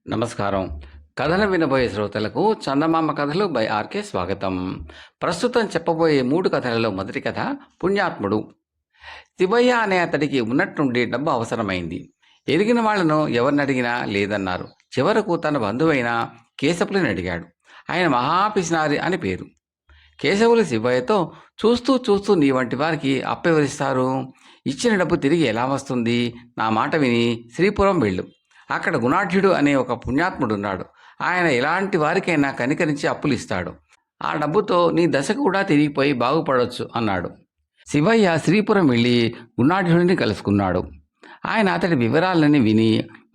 నమస్కారం. కథలు వినబోయే శ్రోతలకు చందమామ కథలు బై ఆర్కే స్వాగతం. ప్రస్తుతం చెప్పబోయే 3 కథలలో మొదటి కథ పుణ్యాత్ముడు. శివయ్య అనే అతడికి ఉన్నట్టుండి డబ్బు అవసరమైంది. ఎరిగిన వాళ్లను ఎవరినడిగినా లేదన్నారు. చివరకు తన బంధువైన కేశవులని అడిగాడు. ఆయన మహాపిసినారి అని పేరు. కేశవులు శివయ్యతో, చూస్తూ చూస్తూ నీ వంటి వారికి అప్పెవరిస్తారు? ఇచ్చిన డబ్బు తిరిగి ఎలా వస్తుంది? నా మాట విని శ్రీపురం వెళ్ళు. అక్కడ గుణాఢ్యుడు అనే ఒక పుణ్యాత్ముడున్నాడు. ఆయన ఎలాంటి వారికైనా కనికరించి అప్పులు ఇస్తాడు. ఆ డబ్బుతో నీ దశ కూడా తిరిగిపోయి బాగుపడవచ్చు అన్నాడు. శివయ్య శ్రీపురం వెళ్ళి గుణాఢ్యుడిని కలుసుకున్నాడు. ఆయన అతడి వివరాలన్నీ విని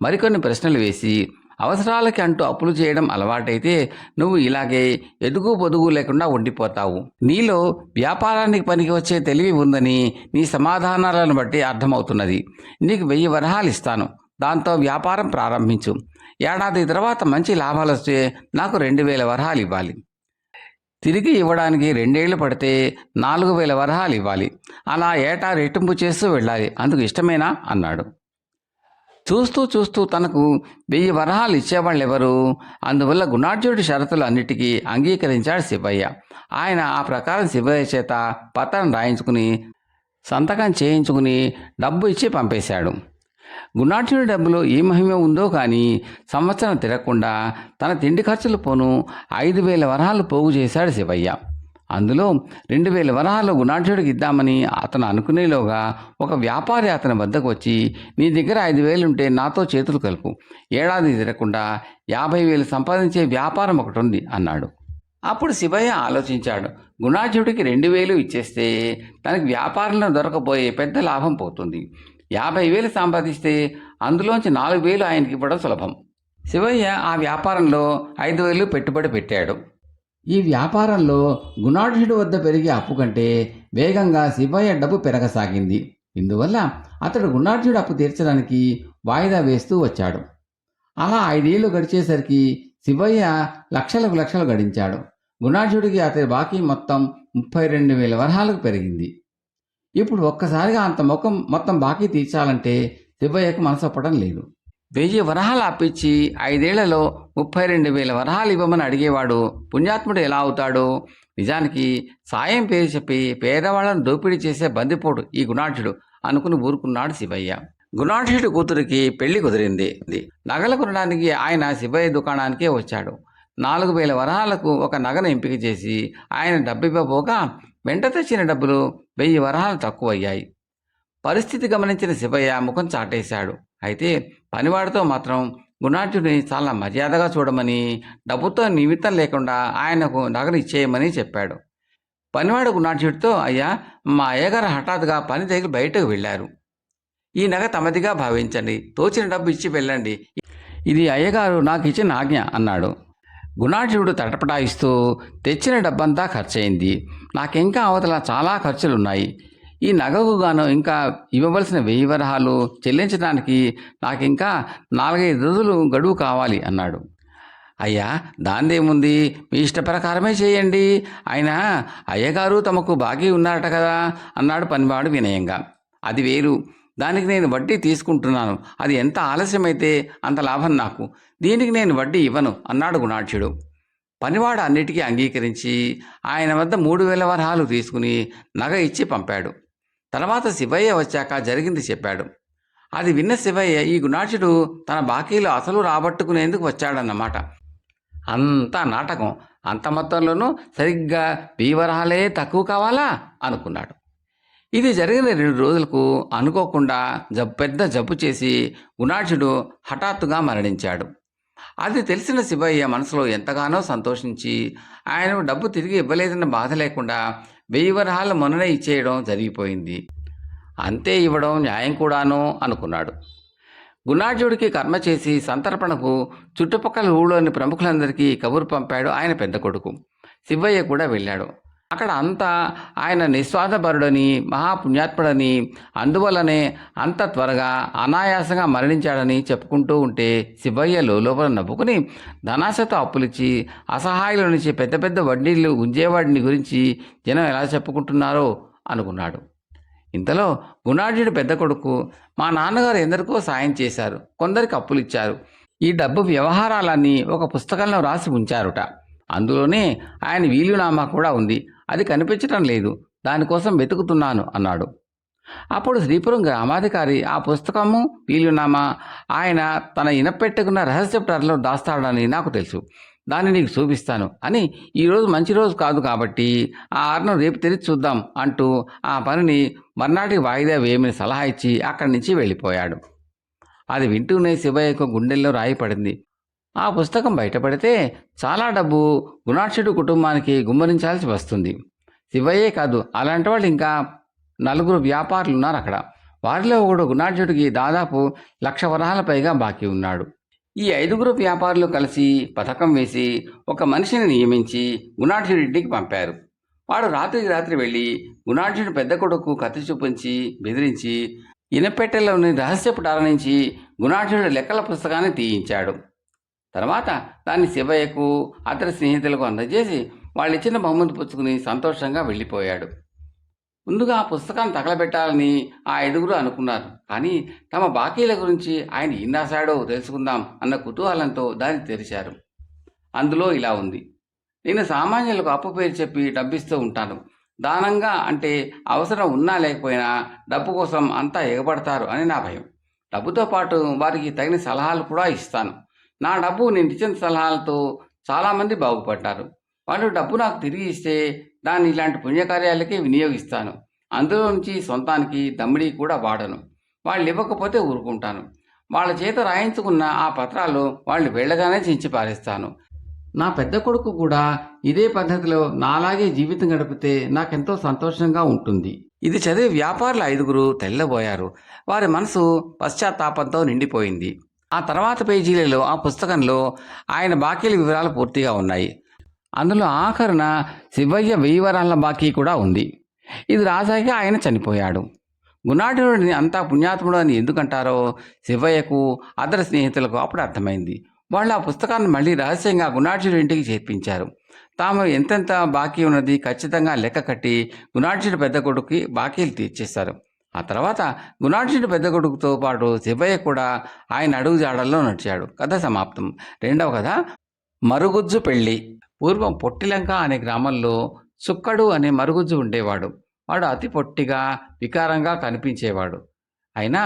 మరికొన్ని ప్రశ్నలు వేసి, అవసరాలకి అంటూ అప్పులు చేయడం అలవాటైతే నువ్వు ఇలాగే ఎదుగు పొదుగు లేకుండా ఉండిపోతావు. నీలో వ్యాపారానికి పనికి వచ్చే తెలివి ఉందని నీ సమాధానాలను బట్టి అర్థమవుతున్నది. నీకు 1000 వరహాలు ఇస్తాను. దాంతో వ్యాపారం ప్రారంభించు. ఏడాది తర్వాత మంచి లాభాలు వస్తే నాకు 2000 వరహాలు ఇవ్వాలి. తిరిగి ఇవ్వడానికి 2 ఏళ్ళు పడితే 4000 వరహాలు ఇవ్వాలి. అలా ఏటా రెట్టింపు చేస్తూ వెళ్ళాలి. అందుకు ఇష్టమేనా అన్నాడు. చూస్తూ చూస్తూ తనకు 1000 వరహాలు ఇచ్చేవాళ్ళెవరు? అందువల్ల గుణాఢ్యుడి షరతులు అన్నిటికీ అంగీకరించాడు శివయ్య. ఆయన ఆ ప్రకారం శివయ్య చేత పత్రం రాయించుకుని సంతకం చేయించుకుని డబ్బు ఇచ్చి పంపేశాడు. గుణాఢ్యుడి డబ్బులో ఏ మహిమ ఉందో కానీ సంవత్సరం తిరగకుండా తన తిండి ఖర్చులు పోను 5000 వరహాలు పోగు చేశాడు శివయ్య. అందులో 2000 వరహాలు గుణాఢ్యుడికి ఇద్దామని అతను అనుకునేలోగా ఒక వ్యాపారి అతని వద్దకు వచ్చి, నీ దగ్గర 5000 ఉంటే నాతో చేతులు కలుపు. ఏడాది తిరగకుండా 50,000 సంపాదించే వ్యాపారం ఒకటి ఉంది అన్నాడు. అప్పుడు శివయ్య ఆలోచించాడు. గుణాఢ్యుడికి 2000 ఇచ్చేస్తే తనకి వ్యాపారంలో దొరకపోయే పెద్ద లాభం పోతుంది. 50,000 సంపాదిస్తే అందులోంచి 4,000 ఆయనకి ఇవ్వడం సులభం. శివయ్య ఆ వ్యాపారంలో 5,000 పెట్టుబడి పెట్టాడు. ఈ వ్యాపారంలో గుణాఢ్యుడి వద్ద పెరిగే అప్పు కంటే వేగంగా శివయ్య డబ్బు పెరగసాగింది. ఇందువల్ల అతడు గుణాఢ్యుడి అప్పు తీర్చడానికి వాయిదా వేస్తూ వచ్చాడు. అలా 5 ఏళ్ళు గడిచేసరికి శివయ్య లక్షలకు లక్షలు గడించాడు. గుణాఢ్యుడికి అతడి బాకీ మొత్తం 32,000 వరహాలకు పెరిగింది. ఇప్పుడు ఒక్కసారిగా అంత మొత్తం బాకీ తీర్చాలంటే శివయ్యకు మనసొప్పడం లేదు. 1000 వరహాలు అప్పిచ్చి 5 ఏళ్లలో 32,000 వరహాలు ఇవ్వమని అడిగేవాడు పుణ్యాత్ముడు ఎలా అవుతాడు? నిజానికి సాయం పేరు చెప్పి పేదవాళ్లను దోపిడీ చేసే బందిపోడు ఈ గుణాఢ్యుడు అనుకుని ఊరుకున్నాడు శివయ్య. గుణాఢ్యుడి కూతురికి పెళ్లి కుదిరింది. నగలు కొనడానికి ఆయన శివయ్య దుకాణానికే వచ్చాడు. 4,000 వరహాలకు ఒక నగను ఎంపిక చేసి ఆయన డబ్బు ఇవ్వబోగా వెంట తెచ్చిన డబ్బులు 1000 వరహాలు తక్కువయ్యాయి. పరిస్థితి గమనించిన శివయ్య ముఖం చాటేశాడు. అయితే పనివాడితో మాత్రం గుణాఢ్యుడిని చాలా మర్యాదగా చూడమని, డబ్బుతో నిమిత్తం లేకుండా ఆయనకు నగలు ఇచ్చేయమని చెప్పాడు. పనివాడు గుణాఢ్యుడితో, అయ్యా, మా అయ్యగారు హఠాత్తుగా పని దగ్గర బయటకు వెళ్ళారు. ఈ నగ తమదిగా భావించండి. తోచిన డబ్బు ఇచ్చి వెళ్ళండి. ఇది అయ్యగారు నాకు ఇచ్చిన ఆజ్ఞ అన్నాడు. గుణాఢ్యుడు తటపటాయిస్తూ, తెచ్చిన డబ్బంతా ఖర్చయింది. నాకింకా అవతల చాలా ఖర్చులున్నాయి. ఈ నగకు గాను ఇంకా ఇవ్వవలసిన 1000 వరహాలు చెల్లించడానికి నాకింకా 4-5 రోజులు గడువు కావాలి అన్నాడు. అయ్యా, దాందేముంది, మీ ఇష్ట ప్రకారమే చేయండి. అయినా అయ్యగారు తమకు బాకీ ఉన్నారట కదా అన్నాడు పనివాడు వినయంగా. అది వేరు. దానికి నేను వడ్డీ తీసుకుంటున్నాను. అది ఎంత ఆలస్యమైతే అంత లాభం నాకు. దీనికి నేను వడ్డీ ఇవ్వను అన్నాడు గుణాఢ్యుడు. పనివాడు అన్నిటికీ అంగీకరించి ఆయన వద్ద 3,000 వరహాలు తీసుకుని నగ ఇచ్చి పంపాడు. తర్వాత శివయ్య వచ్చాక జరిగింది చెప్పాడు. అది విన్న శివయ్య, ఈ గుణాఢ్యుడు తన బాకీలో అసలు రాబట్టుకునేందుకు వచ్చాడన్నమాట. అంతా నాటకం. అంత మొత్తంలోనూ సరిగ్గా 1000 వరహాలే తక్కువ కావాలా అనుకున్నాడు. ఇది జరిగిన 2 రోజులకు అనుకోకుండా పెద్ద జబ్బు చేసి గుణాఢ్యుడు హఠాత్తుగా మరణించాడు. అది తెలిసిన శివయ్య మనసులో ఎంతగానో సంతోషించి ఆయనకు డబ్బు తిరిగి ఇవ్వలేదన్న బాధ లేకుండా 1000 వరహాలు మొన్ననే ఇచ్చేయడం జరిగిపోయింది. అంతే ఇవ్వడం న్యాయం కూడాను అనుకున్నాడు. గుణాఢ్యుడికి కర్మ చేసి సంతర్పణకు చుట్టుపక్కల ఊళ్ళోని ప్రముఖులందరికీ కబురు పంపాడు ఆయన పెద్ద కొడుకు. శివయ్య కూడా వెళ్ళాడు. అక్కడ అంతా ఆయన నిస్వార్థపరుడని, మహాపుణ్యాత్ముడని, అందువల్లనే అంత త్వరగా అనాయాసంగా మరణించాడని చెప్పుకుంటూ ఉంటే శివయ్య లోపల నవ్వుకుని, ధనాశతో అప్పులిచ్చి అసహాయుల నుంచి పెద్ద పెద్ద వడ్డీలు గుంజేవాడిని గురించి జనం ఎలా చెప్పుకుంటున్నారో అనుకున్నాడు. ఇంతలో గుణాఢ్యుడి పెద్ద కొడుకు, మా నాన్నగారు ఎందరికో సాయం చేశారు, కొందరికి అప్పులిచ్చారు. ఈ డబ్బు వ్యవహారాలన్నీ ఒక పుస్తకంలో రాసి ఉంచారుట. అందులోనే ఆయన వీలునామా కూడా ఉంది. అది కనిపించటం లేదు. దానికోసం వెతుకుతున్నాను అన్నాడు. అప్పుడు శ్రీపురం గ్రామాధికారి ఆ పుస్తకము వీలునామా ఆయన తన ఇనపెట్టుకున్న రహస్యపు టర్లో దాస్తాడని నాకు తెలుసు. దాన్ని నీకు చూపిస్తాను అని, ఈరోజు మంచి రోజు కాదు కాబట్టి ఆ ఆరును రేపు తెరిచి చూద్దాం అంటూ ఆ పనిని మర్నాటికి వాయిదా వేయమని సలహా ఇచ్చి అక్కడి నుంచి వెళ్ళిపోయాడు. అది వింటూనే శివయ్యకు గుండెల్లో రాయి పడింది. ఆ పుస్తకం బయటపడితే చాలా డబ్బు గుణాక్షుడి కుటుంబానికి గుమ్మరించాల్సి వస్తుంది. శివయ్యే కాదు, అలాంటి వాళ్ళు ఇంకా 4 వ్యాపారులు ఉన్నారు అక్కడ. వారిలో ఒకడు గుణాఢ్యుడికి దాదాపు 1,00,000 వరహాల పైగా బాకీ ఉన్నాడు. ఈ 5 వ్యాపారులు కలిసి పథకం వేసి ఒక మనిషిని నియమించి గుణాఢ్యుడి ఇంటికి పంపారు. వాడు రాత్రికి రాత్రి వెళ్ళి గుణాఢ్యుడి పెద్ద కొడుకు కత్తి చూపించి బెదిరించి ఇనపెట్టెలోని రహస్యపు డాల నుంచి గుణాఢ్యుడి లెక్కల పుస్తకాన్ని తీయించాడు. తర్వాత దాన్ని శివయ్యకు అతని స్నేహితులకు అందజేసి వాళ్ళిచ్చిన బహుమతి పుచ్చుకుని సంతోషంగా వెళ్ళిపోయాడు. ముందుగా ఆ పుస్తకాన్ని తగలబెట్టాలని ఆ 5 అనుకున్నారు. కానీ తమ బాకీల గురించి ఆయన ఏం రాశాడో తెలుసుకుందాం అన్న కుతూహలంతో దాన్ని తెరిచారు. అందులో ఇలా ఉంది: నేను సామాన్యులకు అప్పు పేరు చెప్పి డబ్బిస్తూ ఉంటాను. దానంగా అంటే అవసరం ఉన్నా లేకపోయినా డబ్బు కోసం అంతా ఎగబడతారు అని నా భయం. డబ్బుతో పాటు వారికి తగిన సలహాలు కూడా ఇస్తాను. నా డబ్బు నేను ఇచ్చిన సలహాలతో చాలామంది బాగుపడ్డారు. వాళ్ళు డబ్బు నాకు తిరిగి ఇస్తే దాన్ని ఇలాంటి పుణ్యకార్యాలకే వినియోగిస్తాను. అందులో నుంచి సొంతానికి దమ్మిడీ కూడా వాడను. వాళ్ళు ఇవ్వకపోతే ఊరుకుంటాను. వాళ్ళ చేత రాయించుకున్న ఆ పత్రాలు వాళ్ళు వెళ్ళగానే చించి పారేస్తాను. నా పెద్ద కొడుకు కూడా ఇదే పద్ధతిలో నాలాగే జీవితం గడిపితే నాకెంతో సంతోషంగా ఉంటుంది. ఇది చదివి వ్యాపారులు 5 తెల్లబోయారు. వారి మనసు పశ్చాత్తాపంతో నిండిపోయింది. ఆ తర్వాత పేజీలలో ఆ పుస్తకంలో ఆయన బాకీల వివరాలు పూర్తిగా ఉన్నాయి. అందులో ఆఖరున శివయ్య 1000 వరాల బాకీ కూడా ఉంది. ఇది రాసాక ఆయన చనిపోయాడు. గుణాఢ్యుడిని అంతా పుణ్యాత్ముడు అని ఎందుకంటారో శివయ్యకు అతని స్నేహితులకు అప్పుడు అర్థమైంది. వాళ్ళు ఆ పుస్తకాన్ని మళ్ళీ రహస్యంగా గుణాఢ్యుడి ఇంటికి చేర్పించారు. తాము ఎంతెంత బాకీ ఉన్నది ఖచ్చితంగా లెక్క కట్టి గుణాఢ్యుడి పెద్ద కొడుకుకి బాకీలు తీర్చేశారు. ఆ తర్వాత గుణాఢ్యుడి పెద్ద కొడుకుతో పాటు శివయ్య కూడా ఆయన అడుగుజాడల్లో నడిచాడు. కథ సమాప్తం. 2వ కథ మరుగుజ్జు పెళ్ళి. పూర్వం పొట్టిలంక అనే గ్రామంలో సుక్కడు అనే మరుగుజ్జు ఉండేవాడు. వాడు అతి పొట్టిగా వికారంగా కనిపించేవాడు. అయినా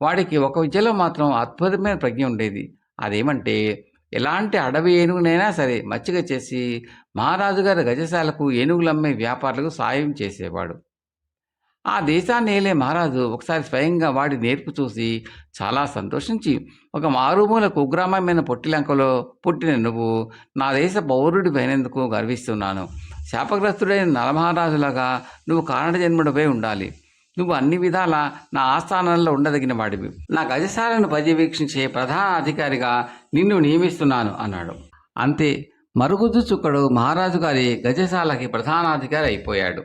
వాడికి ఒక విద్యలో మాత్రం అద్భుతమైన ప్రజ్ఞ ఉండేది. అదేమంటే ఎలాంటి అడవి ఏనుగునైనా సరే మచ్చిక చేసి మహారాజు గారి గజశాలకు ఏనుగులమ్మే వ్యాపారులకు సాయం చేసేవాడు. ఆ దేశాన్ని ఏలే మహారాజు ఒకసారి స్వయంగా వాడి నేర్పు చూసి చాలా సంతోషించి, ఒక మారుమూల కుగ్రామమైన పొట్టిలంకలో పుట్టిన నువ్వు నా దేశ పౌరుడిపైనందుకు గర్విస్తున్నాను. శాపగ్రస్తుడైన నలమహారాజులాగా నువ్వు కారణ జన్ముడిపై ఉండాలి. నువ్వు అన్ని విధాలా నా ఆస్థానంలో ఉండదగిన వాడివి. నా గజశాలను పర్యవేక్షించే ప్రధాన అధికారిగా నిన్ను నియమిస్తున్నాను అన్నాడు. అంతే, మరుగుజ్జు చుక్కడు మహారాజు గారి గజశాలకి ప్రధానాధికారి అయిపోయాడు.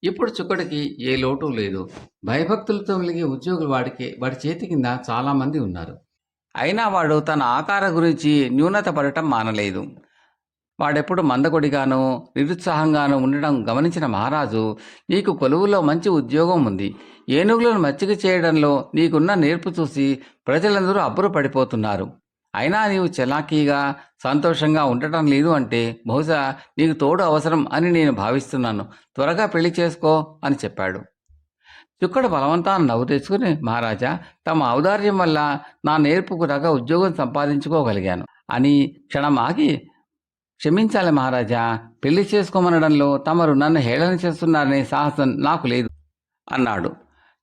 ఇప్పుడు చుక్కడికి ఏ లోటు లేదు. భయభక్తులతో వెలిగే ఉద్యోగులు వాడి చేతి కింద చాలామంది ఉన్నారు. అయినా వాడు తన ఆకారం గురించి న్యూనత పడటం మానలేదు. వాడెప్పుడు మందకొడిగానో నిరుత్సాహంగానో ఉండడం గమనించిన మహారాజు, నీకు కొలువులో మంచి ఉద్యోగం ఉంది. ఏనుగులను మచ్చిక చేయడంలో నీకున్న నేర్పు చూసి ప్రజలందరూ అబ్బురు పడిపోతున్నారు. అయినా నీవు చలాకీగా సంతోషంగా ఉండటం లేదు అంటే బహుశా నీకు తోడు అవసరం అని నేను భావిస్తున్నాను. త్వరగా పెళ్లి చేసుకో అని చెప్పాడు. చుక్కడు బలవంతాన్ని నవ్వు తెచ్చుకుని, మహారాజా, తమ ఔదార్యం వల్ల నా నేర్పుకు రగ ఉద్యోగం సంపాదించుకోగలిగాను అని క్షణం ఆగి, క్షమించాలి మహారాజా, పెళ్లి చేసుకోమనడంలో తమరు నన్ను హేళన చేస్తున్నారనే సాహసం నాకు లేదు అన్నాడు.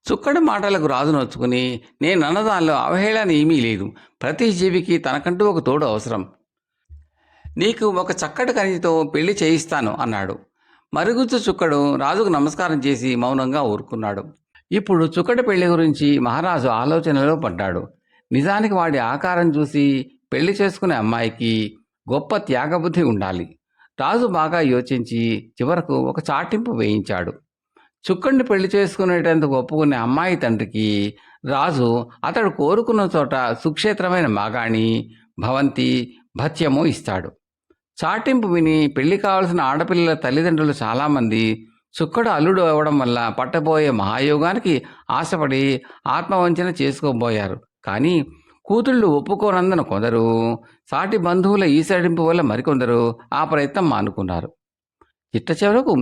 చుక్కడి మాటలకు రాజు నొచ్చుకుని, నేనన్న దానిలో అవహేళన ఏమీ లేదు. ప్రతి జీవికి తనకంటూ ఒక తోడు అవసరం. నీకు ఒక చక్కటి కనితో పెళ్లి చేయిస్తాను అన్నాడు. మరుగుజ్జు చుక్కడు రాజుకు నమస్కారం చేసి మౌనంగా ఊరుకున్నాడు. ఇప్పుడు చుక్కడి పెళ్లి గురించి మహారాజు ఆలోచనలో పడ్డాడు. నిజానికి వాడి ఆకారం చూసి పెళ్లి చేసుకునే అమ్మాయికి గొప్ప త్యాగబుద్ధి ఉండాలి. రాజు బాగా యోచించి చివరకు ఒక చాటింపు వేయించాడు. చుక్కడిని పెళ్లి చేసుకునేటందుకు ఒప్పుకునే అమ్మాయి తండ్రికి రాజు అతడు కోరుకున్న చోట సుక్షేత్రమైన మాగాణి, భవంతి, భత్యము ఇస్తాడు. చాటింపు విని పెళ్లి కావలసిన ఆడపిల్లల తల్లిదండ్రులు చాలామంది చుక్కడు అల్లుడు అవ్వడం వల్ల పట్టబోయే మహాయోగానికి ఆశపడి ఆత్మవంచన చేసుకోబోయారు. కానీ కూతుళ్ళు ఒప్పుకోనందున కొందరు, సాటి బంధువుల ఈసడింపు వల్ల మరికొందరు ఆ ప్రయత్నం మానుకున్నారు. చిట్ట చివరకు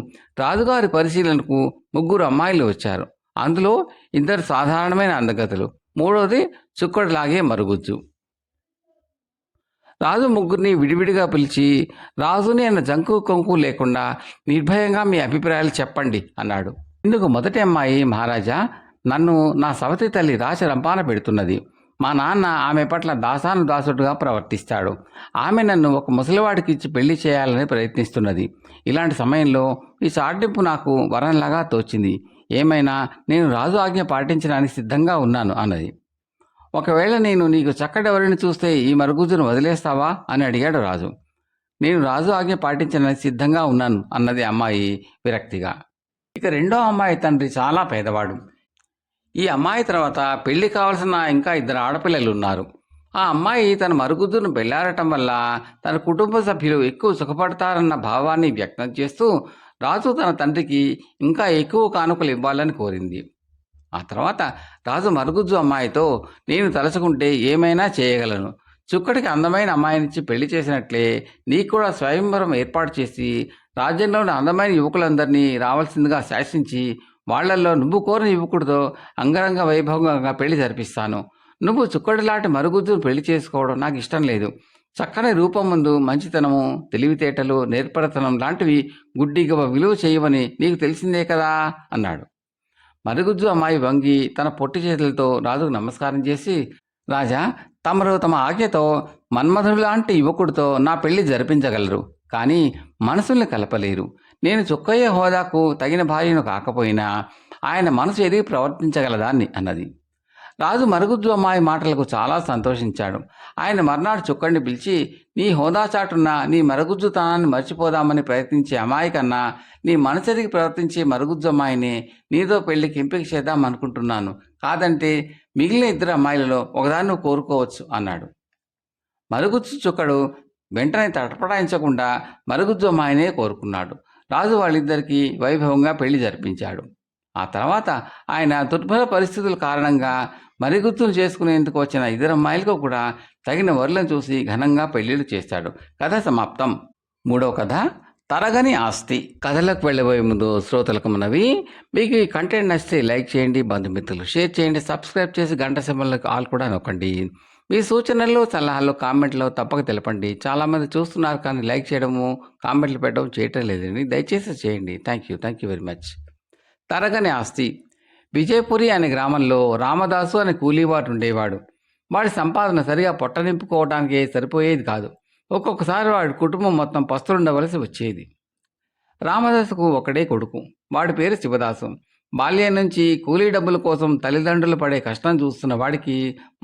రాజుగారి పరిశీలనకు ముగ్గురు అమ్మాయిలు వచ్చారు. అందులో ఇద్దరు సాధారణమైన అందగతులు, మూడోది చుక్కడిలాగే మరుగుజ్జు. రాజు ముగ్గురిని విడివిడిగా పిలిచి, రాజుని అన్న జంకు కొంకు లేకుండా నిర్భయంగా మీ అభిప్రాయాలు చెప్పండి అన్నాడు. ఇందుకు మొదటి అమ్మాయి, మహారాజా, నన్ను నా సవతి తల్లి రాచి రంపాన పెడుతున్నది. మా నాన్న ఆమె పట్ల దాసాను దాసుడుగా ప్రవర్తిస్తాడు. ఆమె నన్ను ఒక ముసలివాడికి ఇచ్చి పెళ్లి చేయాలని ప్రయత్నిస్తున్నది. ఇలాంటి సమయంలో ఈ చాటింపు నాకు వరంలాగా తోచింది. ఏమైనా నేను రాజు ఆజ్ఞ పాటించడానికి సిద్ధంగా ఉన్నాను అన్నది. ఒకవేళ నేను నీకు చక్కడెవరిని చూస్తే ఈ మరుగుజ్జును వదిలేస్తావా అని అడిగాడు రాజు. నేను రాజు ఆజ్ఞ పాటించడానికి సిద్ధంగా ఉన్నాను అన్నది అమ్మాయి విరక్తిగా. ఇక రెండో అమ్మాయి తండ్రి చాలా పేదవాడు. ఈ అమ్మాయి తర్వాత పెళ్లి కావాల్సిన ఇంకా ఇద్దరు ఆడపిల్లలు ఉన్నారు. ఆ అమ్మాయి తన మరుగుజ్జును పెళ్లాడటం వల్ల తన కుటుంబ సభ్యులు ఎక్కువ సుఖపడతారన్న భావాన్ని వ్యక్తం చేస్తూ రాజు తన తండ్రికి ఇంకా ఎక్కువ కానుకలు ఇవ్వాలని కోరింది. ఆ తర్వాత రాజు మరుగుజ్జు అమ్మాయితో, నేను తలుచుకుంటే ఏమైనా చేయగలను. చుక్కడికి అందమైన అమ్మాయినిచ్చి పెళ్లి చేసినట్లే నీకు కూడా స్వయంవరం ఏర్పాటు చేసి రాజ్యంలోని అందమైన యువకులందరినీ రావాల్సిందిగా శాసించి వాళ్లల్లో నువ్వు కోరిన యువకుడితో అంగరంగ వైభవంగా పెళ్లి జరిపిస్తాను. నువ్వు చుక్కడిలాంటి మరుగుజ్జును పెళ్లి చేసుకోవడం నాకు ఇష్టం లేదు. చక్కని రూపం ముందు మంచితనము, తెలివితేటలు, నేర్పరతనం లాంటివి గుడ్డిగా విలువ చేయవని నీకు తెలిసిందే కదా అన్నాడు. మరుగుజ్జు అమ్మాయి వంగి తన పొట్టి చేతులతో రాజుకు నమస్కారం చేసి, రాజా, తమరు తమ ఆజ్ఞతో మన్మధుడు లాంటి యువకుడితో నా పెళ్లి జరిపించగలరు, కానీ మనసుల్ని కలపలేరు. నేను చుక్కయ్య హోదాకు తగిన భార్యను కాకపోయినా ఆయన మనసు ఎరిగి ప్రవర్తించగలదాన్ని అన్నది. రాజు మరుగుజ్జు అమ్మాయి మాటలకు చాలా సంతోషించాడు. ఆయన మర్నాడు చుక్కడిని పిలిచి, నీ హోదా చాటున్న నీ మరుగుజ్జుతనాన్ని మర్చిపోదామని ప్రయత్నించే అమ్మాయి కన్నా నీ మనసెరిగి ప్రవర్తించే మరుగుజ్జు అమ్మాయిని నీతో పెళ్లికి ఎంపిక చేద్దాం అనుకుంటున్నాను. కాదంటే మిగిలిన ఇద్దరు అమ్మాయిలలో ఒకదాన్ని నువ్వు కోరుకోవచ్చు అన్నాడు. మరుగుజ్జు చుక్కడు వెంటనే తటపటాయించకుండా మరుగుజ్జు అమ్మాయినే కోరుకున్నాడు. రాజు వాళ్ళిద్దరికీ వైభవంగా పెళ్లి జరిపించాడు. ఆ తర్వాత ఆయన దుర్భర పరిస్థితుల కారణంగా మరుగుజ్జును చేసుకునేందుకు వచ్చిన ఇద్దరు అమ్మాయిలకు కూడా తగిన వరులను చూసి ఘనంగా పెళ్లిళ్ళు చేస్తాడు. కథ సమాప్తం. మూడవ కథ, తరగని ఆస్తి. కథలకు వెళ్ళబోయే ముందు శ్రోతలకు మనవి, మీకు ఈ కంటెంట్ నచ్చితే లైక్ చేయండి, బంధుమిత్రులు షేర్ చేయండి, సబ్స్క్రైబ్ చేసి గంట సింబల్కి ఆల్ కూడా నొక్కండి. మీ సూచనలు, సలహాలు కామెంట్లో తప్పక తెలపండి. చాలామంది చూస్తున్నారు కానీ లైక్ చేయడము, కామెంట్లు పెట్టడం చేయటం లేదండి. దయచేసి చేయండి. Thank you very much. తరగని ఆస్తి. విజయపురి అనే గ్రామంలో రామదాసు అనే కూలీవాడు ఉండేవాడు. వాడి సంపాదన సరిగా పొట్ట నింపుకోవడానికి సరిపోయేది కాదు. ఒక్కొక్కసారి వాడి కుటుంబం మొత్తం పస్తులుండవలసి వచ్చేది. రామదాసుకు ఒకడే కొడుకు. వాడి పేరు శివదాసు. బాల్యం నుంచి కూలీ డబ్బుల కోసం తల్లిదండ్రులు పడే కష్టం చూస్తున్న వాడికి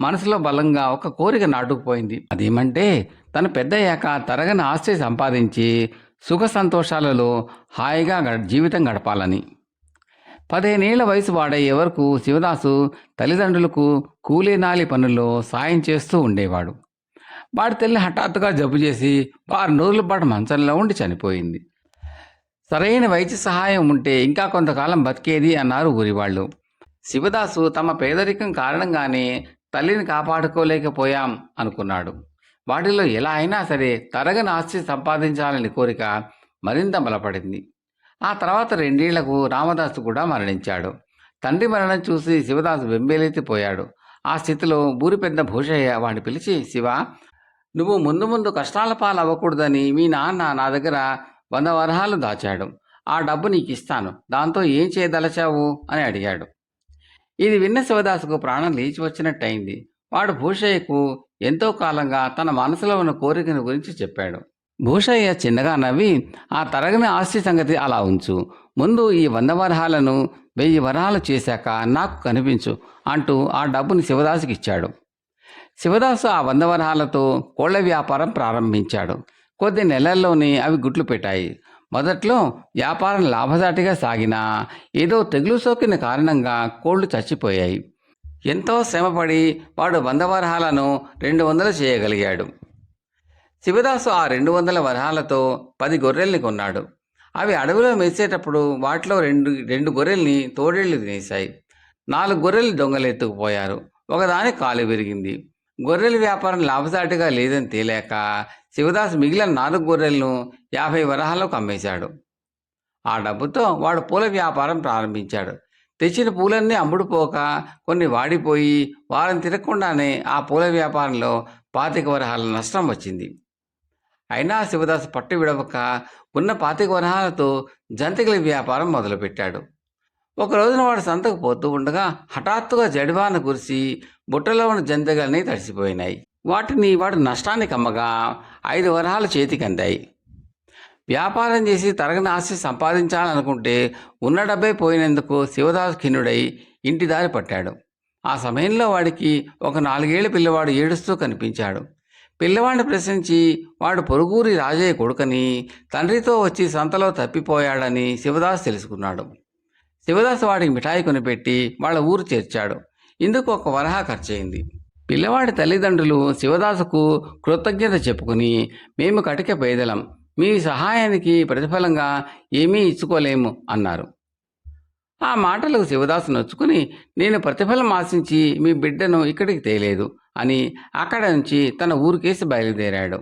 మనసులో బలంగా ఒక కోరిక నాటుకుపోయింది. అదేమంటే తను పెద్దయ్యాక తరగని ఆస్తి సంపాదించి సుఖ సంతోషాలలో హాయిగా జీవితం గడపాలని. 15 ఏళ్ల వయసు వాడయ్యే వరకు శివదాసు తల్లిదండ్రులకు కూలీనాలి పనుల్లో సాయం చేస్తూ ఉండేవాడు. వాడి తల్లి హఠాత్తుగా జబ్బు చేసి 6 రోజుల పాటు మంచంలో ఉండి చనిపోయింది. సరైన వైద్య సహాయం ఉంటే ఇంకా కొంతకాలం బతికేది అన్నారు ఊరివాళ్ళు. శివదాసు తమ పేదరికం కారణంగానే తల్లిని కాపాడుకోలేకపోయాం అనుకున్నాడు. వాటిలో ఎలా అయినా సరే తరగని ఆస్తి సంపాదించాలని కోరిక మరింత బలపడింది. ఆ తర్వాత 2 ఏళ్లకు రామదాసు కూడా మరణించాడు. తండ్రి మరణం చూసి శివదాసు బెంబేలెత్తిపోయాడు. ఆ స్థితిలో ఊరి పెద్ద భూషయ్య వాడిని పిలిచి, శివ, నువ్వు ముందు ముందు కష్టాల పాలు అవ్వకూడదని మీ నాన్న నా దగ్గర 100 వరహాలు దాచాడు. ఆ డబ్బు నీకు ఇస్తాను, దాంతో ఏం చేయదలచావు అని అడిగాడు. ఇది విన్న శివదాసుకు ప్రాణం లేచి వచ్చినట్టయింది. వాడు భూషయ్యకు ఎంతో కాలంగా తన మనసులో ఉన్న కోరికను గురించి చెప్పాడు. భూషయ్య చిన్నగా నవ్వి, ఆ తరగని ఆస్తి సంగతి అలా ఉంచు, ముందు ఈ 100 వరహాలను 1000 వరహాలు చేశాక నాకు కనిపించు అంటూ ఆ డబ్బుని శివదాసుకి ఇచ్చాడు. శివదాసు ఆ 100 వరహాలతో కోళ్ల వ్యాపారం ప్రారంభించాడు. కొద్ది నెలల్లోనే అవి గుడ్లు పెట్టాయి. మొదట్లో వ్యాపారం లాభసాటిగా సాగినా ఏదో తెగులు సోకిన కారణంగా కోళ్లు చచ్చిపోయాయి. ఎంతో శ్రమపడి వాడు 100 వరహాలను 200 చేయగలిగాడు. శివదాసు ఆ 200 వరహాలతో 10 గొర్రెల్ని కొన్నాడు. అవి అడవిలో మెరిసేటప్పుడు వాటిలో రెండు గొర్రెల్ని తోడేళ్లు తినేశాయి. 4 గొర్రెలు దొంగలు ఎత్తుకుపోయారు. ఒకదాని కాలు విరిగింది. గొర్రెల వ్యాపారం లాభసాటిగా లేదని తేలాక శివదాస్ మిగిలిన 4 గొర్రెలను 50 వరహాలకు అమ్మేశాడు. ఆ డబ్బుతో వాడు పూల వ్యాపారం ప్రారంభించాడు. తెచ్చిన పూలన్నీ అమ్ముడుపోక కొన్ని వాడిపోయి వారం తిరగకుండానే ఆ పూల వ్యాపారంలో 25 వరహాల నష్టం వచ్చింది. అయినా శివదాస్ పట్టు విడవక ఉన్న 25 వరహాలతో జంతికల వ్యాపారం మొదలుపెట్టాడు. ఒక రోజున వాడు సంతకు పోతూ ఉండగా హఠాత్తుగా జడివాన కురిసి బుట్టలో ఉన్న జంతికలన్నీ తడిసిపోయినాయి. వాటిని వాడు నష్టానికి అమ్మగా 5 వరహాలు చేతికి అందాయి. వ్యాపారం చేసి తరగని ఆస్తి సంపాదించాలనుకుంటే ఉన్న డబ్బే పోయినందుకు శివదాస్ ఖిన్నుడై ఇంటి దారి పట్టాడు. ఆ సమయంలో వాడికి ఒక 4 ఏళ్ల పిల్లవాడు ఏడుస్తూ కనిపించాడు. పిల్లవాడిని ప్రశ్నించి వాడు పొరుగురి రాజయ్య కొడుకని, తండ్రితో వచ్చి సంతలో తప్పిపోయాడని శివదాస్ తెలుసుకున్నాడు. శివదాస్ వాడికి మిఠాయి కొనిపెట్టి వాళ్ళ ఊరు చేర్చాడు. ఇందుకు 1 వరహా ఖర్చయింది. పిల్లవాడి తల్లిదండ్రులు శివదాసుకు కృతజ్ఞత చెప్పుకుని, మేము కటిక పేదలం, మీ సహాయానికి ప్రతిఫలంగా ఏమీ ఇచ్చుకోలేము అన్నారు. ఆ మాటలకు శివదాసు నొచ్చుకుని, నేను ప్రతిఫలం ఆశించి మీ బిడ్డను ఇక్కడికి తేలేదు అని అక్కడ నుంచి తన ఊరికేసి బయలుదేరాడు.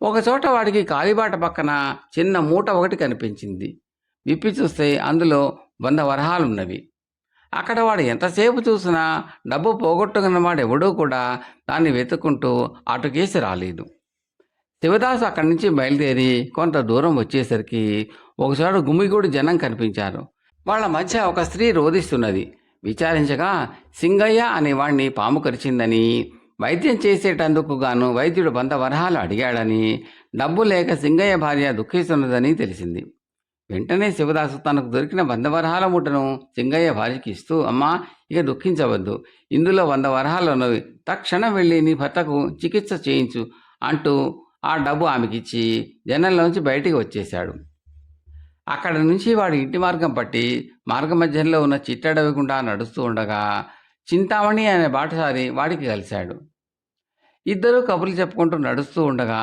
ఒకచోట వాడికి కాలిబాట పక్కన చిన్న మూట ఒకటి కనిపించింది. విప్పి చూస్తే అందులో 100 వరహాలున్నవి. అక్కడ వాడు ఎంతసేపు చూసినా డబ్బు పోగొట్టుకున్న వాడు ఎవడూ కూడా దాన్ని వెతుక్కుంటూ అటుకేసి రాలేదు. శివదాసు అక్కడి నుంచి బయలుదేరి కొంత దూరం వచ్చేసరికి ఒకచోట గుమిగూడి జనం కనిపించారు. వాళ్ళ మధ్య ఒక స్త్రీ రోదిస్తున్నది. విచారించగా సింగయ్య అనేవాణ్ణి పాము కరిచిందని, వైద్యం చేసేటందుకు గాను వైద్యుడు 100 వరహాలు అడిగాడని, డబ్బు లేక సింగయ్య భార్య దుఃఖిస్తున్నదని తెలిసింది. వెంటనే శివదాసు తనకు దొరికిన 100 వరహాల మూటను సింగయ్య భార్యకి ఇస్తూ, అమ్మా, ఇక దుఃఖించవద్దు, ఇందులో 100 వరహాలు ఉన్నవి, తక్షణం వెళ్ళి నీ భర్తకు చికిత్స చేయించు అంటూ ఆ డబ్బు ఆమెకిచ్చి జనంలోంచి బయటికి వచ్చేశాడు. అక్కడి నుంచి వాడి ఇంటి మార్గం పట్టి మార్గమధ్యంలో ఉన్న చిట్టడవి గుండా నడుస్తూ ఉండగా చింతామణి అనే బాటసారి వాడికి కలిశాడు. ఇద్దరూ కబుర్లు చెప్పుకుంటూ నడుస్తూ ఉండగా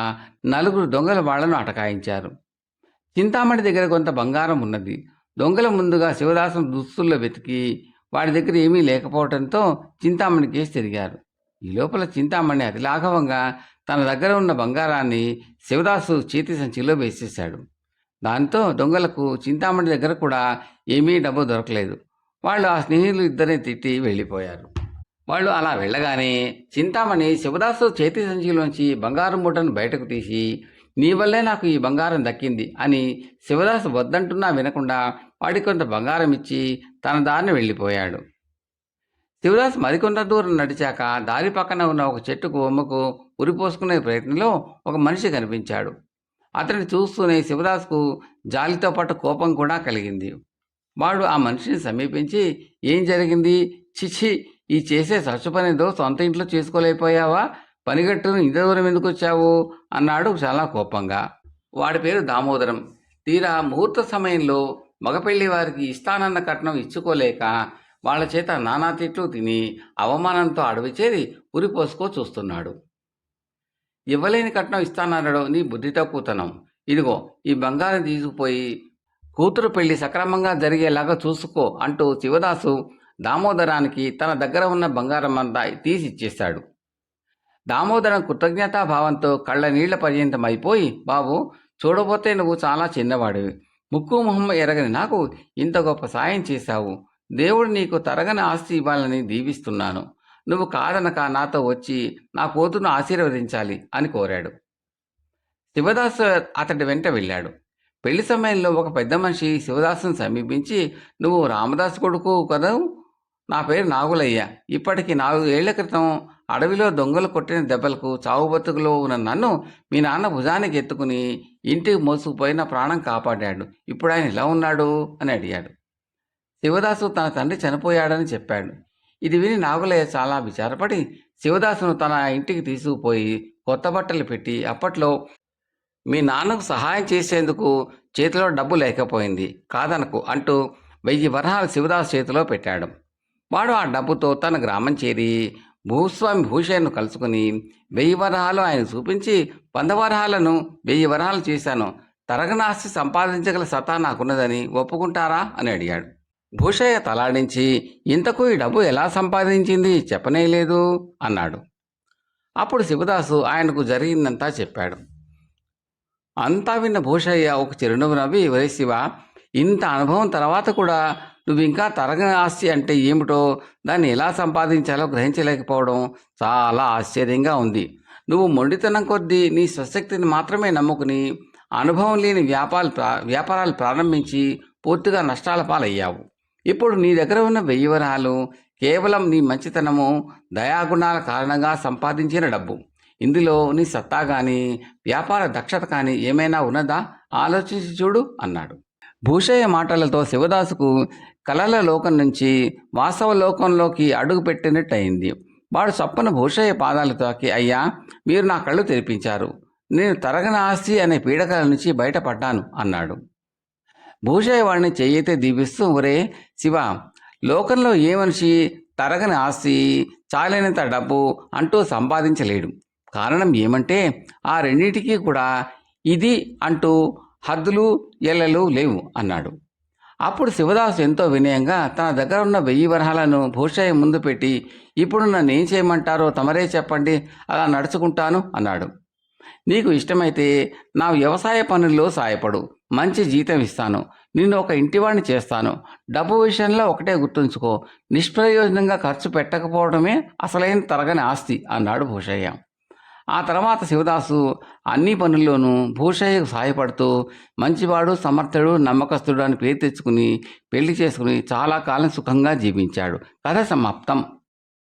4 దొంగలు వాళ్లను అటకాయించారు. చింతామణి దగ్గర కొంత బంగారం ఉన్నది. దొంగల ముందుగా శివదాసును దుస్తుల్లో వెతికి వాడి దగ్గర ఏమీ లేకపోవడంతో చింతామణి కేసి తిరిగారు. ఈ లోపల చింతామణి అతి లాఘవంగా తన దగ్గర ఉన్న బంగారాన్ని శివదాసు చేతి సంచిలో వేసేశాడు. దాంతో దొంగలకు చింతామణి దగ్గర కూడా ఏమీ డబ్బు దొరకలేదు. వాళ్ళు ఆ స్నేహితులు ఇద్దరిని తిట్టి వెళ్ళిపోయారు. వాళ్ళు అలా వెళ్ళగానే చింతామణి శివదాసు చేతి సంచిలోంచి బంగారు మూటను బయటకు తీసి, నీ వల్లే నాకు ఈ బంగారం దక్కింది అని శివదాసు వద్దంటున్నా వినకుండా వాడికి కొంత బంగారం ఇచ్చి తన దారిని వెళ్ళిపోయాడు. శివదాసు మరికొంత దూరం నడిచాక దారి పక్కన ఉన్న ఒక చెట్టుకు కొమ్మకు ఉరిపోసుకునే ప్రయత్నంలో ఒక మనిషి కనిపించాడు. అతన్ని చూస్తూనే శివదాసుకు జాలితో పాటు కోపం కూడా కలిగింది. వాడు ఆ మనిషిని సమీపించి, ఏం జరిగింది? చిచి, ఈ చేసే సచ్చు పనిదో సొంత ఇంట్లో చేసుకోలేకపోయావా? పనిగట్టును ఇంత దూరం ఎందుకు వచ్చావు అన్నాడు చాలా కోపంగా. వాడి పేరు దామోదరం. తీరా ముహూర్త సమయంలో మగపెళ్లి వారికి ఇస్తానన్న కట్నం ఇచ్చుకోలేక వాళ్ళ చేత నానా తిట్లు తిని అవమానంతో అడవి చేరి ఉరిపోసుకో చూస్తున్నాడు. ఇవ్వలేని కట్నం ఇస్తానన్నాడో నీ బుద్ధి తక్కువతనం. ఇదిగో ఈ బంగారం తీసుకుపోయి కూతురు పెళ్లి సక్రమంగా జరిగేలాగా చూసుకో అంటూ శివదాసు దామోదరానికి తన దగ్గర ఉన్న బంగారం అంతా తీసి ఇచ్చేశాడు. దామోదరం కృతజ్ఞతాభావంతో కళ్ళ నీళ్ల పర్యంతం అయిపోయి, బాబు, చూడబోతే నువ్వు చాలా చిన్నవాడివి, ముక్కు మొహం ఎరగని నాకు ఇంత గొప్ప సాయం చేశావు. దేవుడు నీకు తరగని ఆస్తి ఇవ్వాలని దీవిస్తున్నాను. నువ్వు కాదనక నాతో వచ్చి నా కూతురును ఆశీర్వదించాలి అని కోరాడు. శివదాసు అతడి వెంట వెళ్ళాడు. పెళ్లి సమయంలో ఒక పెద్ద మనిషి శివదాసును సమీపించి, నువ్వు రామదాసు కొడుకు కదా? నా పేరు నాగులయ్య. ఇప్పటికి 4 ఏళ్ల క్రితం అడవిలో దొంగలు కొట్టిన దెబ్బలకు చావు బతుకులో ఉన్న నన్ను మీ నాన్న భుజానికి ఎత్తుకుని ఇంటికి మోసుకుపోయిన ప్రాణం కాపాడాడు. ఇప్పుడు ఆయన ఎలా ఉన్నాడు అని అడిగాడు. శివదాసు తన తండ్రి చనిపోయాడని చెప్పాడు. ఇది విని నాగులయ్య చాలా విచారపడి శివదాసును తన ఇంటికి తీసుకుపోయి కొత్త బట్టలు పెట్టి, అప్పట్లో మీ నాన్నకు సహాయం చేసేందుకు చేతిలో డబ్బు లేకపోయింది, కాదనకు అంటూ 1000 వరహాలు శివదాసు చేతిలో పెట్టాడు. వాడు ఆ డబ్బుతో తన గ్రామం చేరి భూస్వామి భూషయ్యను కలుసుకుని 1000 వరహాలు ఆయన చూపించి, 100 వరహాలను 1000 వరహాలు చేశాను, తరగనాస్తి సంపాదించగల సత్తా నాకున్నదని ఒప్పుకుంటారా అని అడిగాడు. భూషయ్య తలాడించి, ఇంతకు ఈ డబ్బు ఎలా సంపాదించింది చెప్పనేలేదు అన్నాడు. అప్పుడు శివదాసు ఆయనకు జరిగిందంతా చెప్పాడు. అంతా విన్న భూషయ్య ఒక చిరునవ్వు నవ్వి, ఒరే శివ, ఇంత అనుభవం తర్వాత కూడా నువ్వు ఇంకా తరగని ఆస్తి అంటే ఏమిటో, దాన్ని ఎలా సంపాదించాలో గ్రహించలేకపోవడం చాలా ఆశ్చర్యంగా ఉంది. నువ్వు మొండితనం కొద్దీ నీ స్వశక్తిని మాత్రమే నమ్ముకుని అనుభవం లేని వ్యాపారాలు ప్రారంభించి పూర్తిగా నష్టాల పాలయ్యావు. ఇప్పుడు నీ దగ్గర ఉన్న 1000 వరహాలు కేవలం నీ మంచితనము, దయాగుణాల కారణంగా సంపాదించిన డబ్బు. ఇందులో నీ సత్తా కానీ వ్యాపార దక్షత కానీ ఏమైనా ఉన్నదా? ఆలోచించి చూడు అన్నాడు. భూషయ్య మాటలతో శివదాసుకు కలల లోకం నుంచి వాస్తవ లోకంలోకి అడుగు పెట్టినట్టయింది. వాడు చప్పున భూషయ్య పాదాలు తాకి, అయ్యా, మీరు నా కళ్ళు తెరిపించారు. నేను తరగని ఆస్తి అనే పీడకల నుంచి బయటపడ్డాను అన్నాడు. భూషయ్య వాడిని చెయ్యితే దీవిస్తూ, ఒరే శివ, లోకంలో ఏ మనిషి తరగని ఆస్తి, చాలినంత డబ్బు అంటూ సంపాదించలేడు. కారణం ఏమంటే ఆ రెండింటికి కూడా ఇది అంటూ హద్దులు ఎల్లలు లేవు అన్నాడు. అప్పుడు శివదాసు ఎంతో వినయంగా తన దగ్గర ఉన్న 1000 వరహాలను భూషయ్య ముందు పెట్టి, ఇప్పుడు నన్ను ఏం చేయమంటారో తమరే చెప్పండి, అలా నడుచుకుంటాను అన్నాడు. నీకు ఇష్టమైతే నా వ్యవసాయ పనుల్లో సాయపడు, మంచి జీతం ఇస్తాను, నిన్ను ఒక ఇంటివాణ్ణి చేస్తాను. డబ్బు విషయంలో ఒకటే గుర్తుంచుకో, నిష్ప్రయోజనంగా ఖర్చు పెట్టకపోవడమే అసలైన తరగని ఆస్తి అన్నాడు భూషయ్య. ఆ తర్వాత శివదాసు అన్ని పనుల్లోనూ భూషయ్యకు సహాయపడుతూ మంచివాడు, సమర్థుడు, నమ్మకస్తుడు అని పేరు తెచ్చుకుని పెళ్లి చేసుకుని చాలా కాలం సుఖంగా జీవించాడు. కథ సమాప్తం.